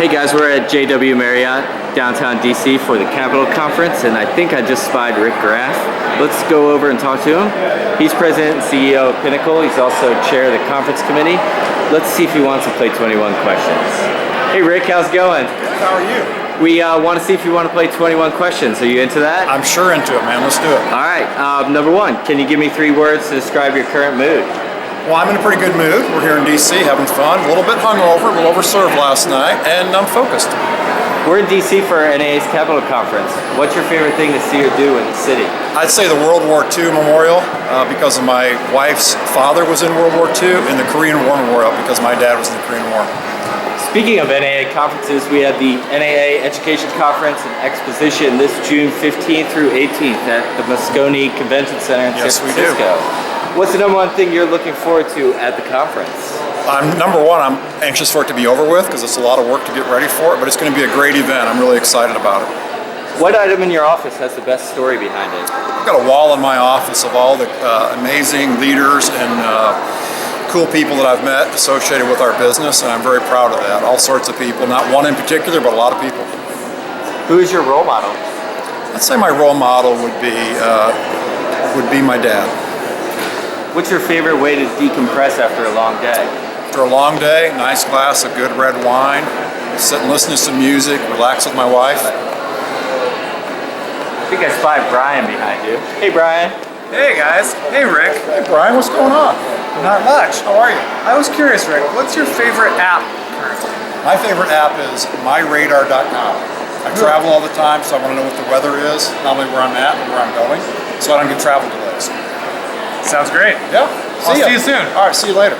Hey guys, we're at JW Marriott, downtown DC for the Capital Conference, and I think I just spied Rick Graf. Let's go over and talk to him. He's president and CEO of Pinnacle. He's also chair of the conference committee. Let's see if he wants to play 21 questions. Hey Rick, how's it going? How are you? We want to see if you want to play 21 questions. Are you into that? I'm sure into it, man. Let's do it. All right. Number one, can you give me 3 words to describe your current mood? Well, I'm in a pretty good mood. We're here in DC having fun. A little bit hungover, a little overserved last night, and I'm focused. We're in DC for NAA's Capital Conference. What's your favorite thing to see or do in the city? I'd say the World War II Memorial because of my wife's father was in World War II, and the Korean War Memorial because my dad was in the Korean War. Speaking of NAA conferences, we have the NAA Education Conference and Exposition this June 15th through 18th at the Moscone Convention Center in San Francisco. What's the number one thing you're looking forward to at the conference? Number one, I'm anxious for it to be over with because it's a lot of work to get ready for it, but it's going to be a great event. I'm really excited about it. What item in your office has the best story behind it? I've got a wall in my office of all the amazing leaders and cool people that I've met associated with our business, and I'm very proud of that. All sorts of people, not one in particular, but a lot of people. Who is your role model? I'd say my role model would be my dad. What's your favorite way to decompress after a long day? After a long day, nice glass of good red wine, sit and listen to some music, relax with my wife. I think I spied Brian behind you. Hey Brian. Hey guys. Hey Rick. Hey Brian, what's going on? Not much. How are you? I was curious, Rick, what's your favorite app currently? My favorite app is myradar.com. I travel all the time, so I want to know what the weather is, not only where I'm at, but where I'm going, so I don't get travel delays. Sounds great. Yeah. I'll see you soon. All right, see you later.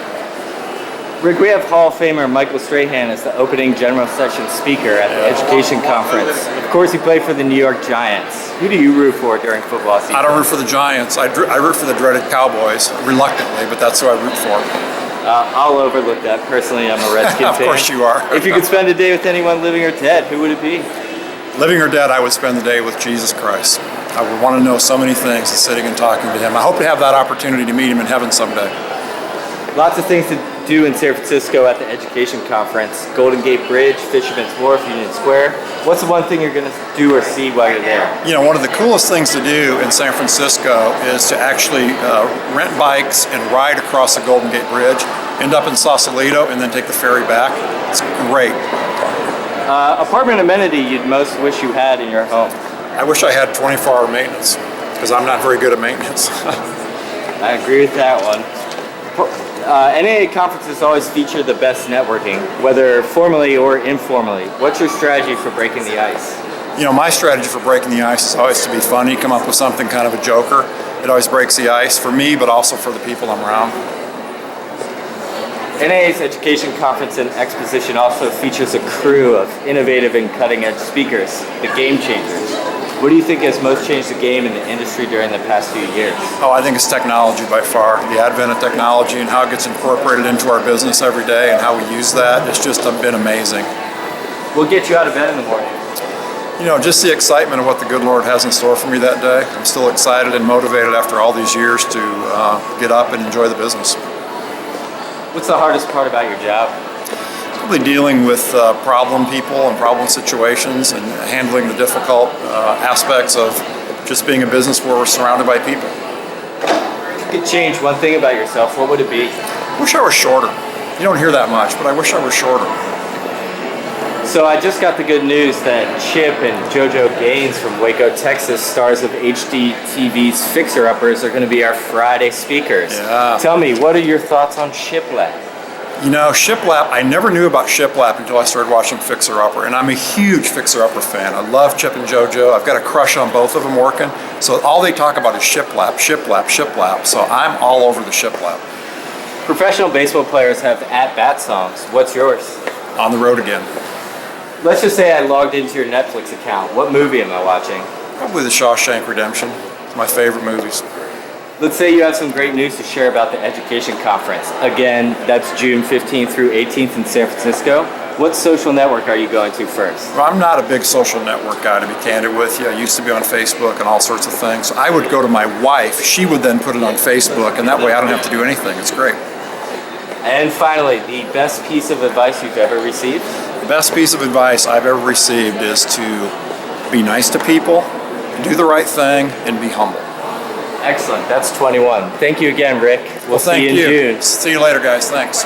Rick, we have Hall of Famer Michael Strahan as the opening general session speaker at the Education Conference. Of course, he played for the New York Giants. Who do you root for during football season? I don't root for the Giants. I root for the dreaded Cowboys, reluctantly, but that's who I root for. I'll overlook that. Personally, I'm a Redskins fan. Of course you are. If you could spend a day with anyone living or dead, who would it be? Living or dead, I would spend the day with Jesus Christ. I would want to know so many things and sitting and talking to him. I hope to have that opportunity to meet him in heaven someday. Lots of things to do in San Francisco at the Education Conference. Golden Gate Bridge, Fisherman's Wharf, Union Square. What's the one thing you're going to do or see while you're there? You know, one of the coolest things to do in San Francisco is to actually rent bikes and ride across the Golden Gate Bridge, end up in Sausalito, and then take the ferry back. It's great. Apartment amenity you'd most wish you had in your home? I wish I had 24-hour maintenance because I'm not very good at maintenance. I agree with that one. NAA conferences always feature the best networking, whether formally or informally. What's your strategy for breaking the ice? You know, my strategy for breaking the ice is always to be funny, come up with something kind of a joker. It always breaks the ice for me, but also for the people I'm around. NAA's Education Conference and Exposition also features a crew of innovative and cutting-edge speakers, the Game Changers. What do you think has most changed the game in the industry during the past few years? Oh, I think it's technology by far. The advent of technology and how it gets incorporated into our business every day and how we use that. It's just been amazing. What gets you out of bed in the morning? You know, just the excitement of what the good Lord has in store for me that day. I'm still excited and motivated after all these years to get up and enjoy the business. What's the hardest part about your job? Probably dealing with problem people and problem situations and handling the difficult aspects of just being a business where we're surrounded by people. If you could change one thing about yourself, what would it be? I wish I was shorter. You don't hear that much, but I wish I was shorter. So I just got the good news that Chip and JoJo Gaines from Waco, Texas, stars of HDTV's Fixer Uppers, are going to be our Friday speakers. Yeah. Tell me, what are your thoughts on Shiplap? You know, Shiplap, I never knew about Shiplap until I started watching Fixer Upper, and I'm a huge Fixer Upper fan. I love Chip and JoJo. I've got a crush on both of them working. So all they talk about is Shiplap, Shiplap, Shiplap. So I'm all over the Shiplap. Professional baseball players have at-bat songs. What's yours? On the road again. Let's just say I logged into your Netflix account. What movie am I watching? Probably The Shawshank Redemption. It's my favorite movies. Let's say you have some great news to share about the Education Conference. Again, that's June 15th through 18th in San Francisco. What social network are you going to first? Well, I'm not a big social network guy, to be candid with you. I used to be on Facebook and all sorts of things. I would go to my wife. She would then put it on Facebook, and that way I don't have to do anything. It's great. And finally, the best piece of advice you've ever received? The best piece of advice I've ever received is to be nice to people, do the right thing, and be humble. Excellent. That's 21. Thank you again, Rick. We'll see Thank you in June. See you later, guys. Thanks.